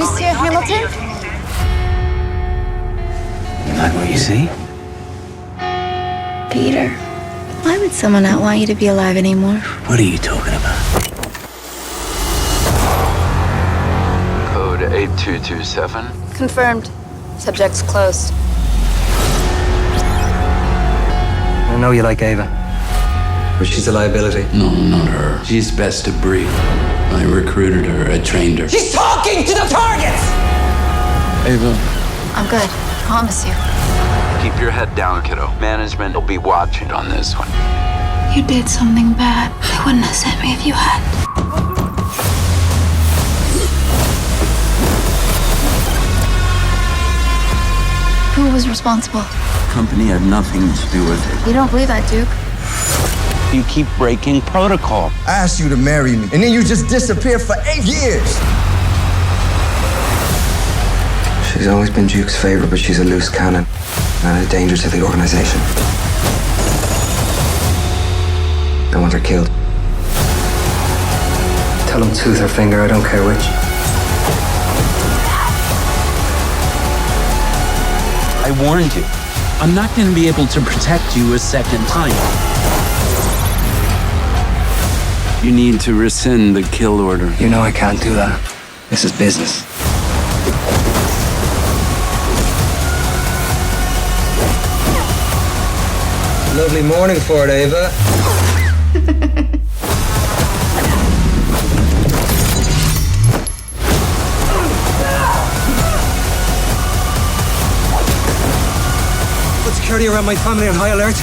Monsieur Hamilton? You like what you see? Peter, why would someone not want you to be alive anymore? What are you talking about? Code 8227. Confirmed. Subject's closed. I know you like Ava, but she's a liability. No, not her. She's best of breed. I recruited her. I trained her. He's talking to the targets! Ava, I'm good. Promise you. keep your head down, kiddo. Management will be watching on this one. You did something bad. They wouldn't have sent me if you hadn't. Who was responsible? Company had nothing to do with it. You don't believe that, Duke? You keep breaking protocol. I asked you to marry me, and then you just disappeared for 8 years. She's always been Duke's favorite, but she's a loose cannon and a danger to the organization. I want her killed. Tell him tooth or finger, I don't care which. I warned you. I'm not going to be able to protect you a second time. You need to rescind the kill order. You know I can't do that. This is business. Lovely morning for it, Ava. Put security around my family on high alert.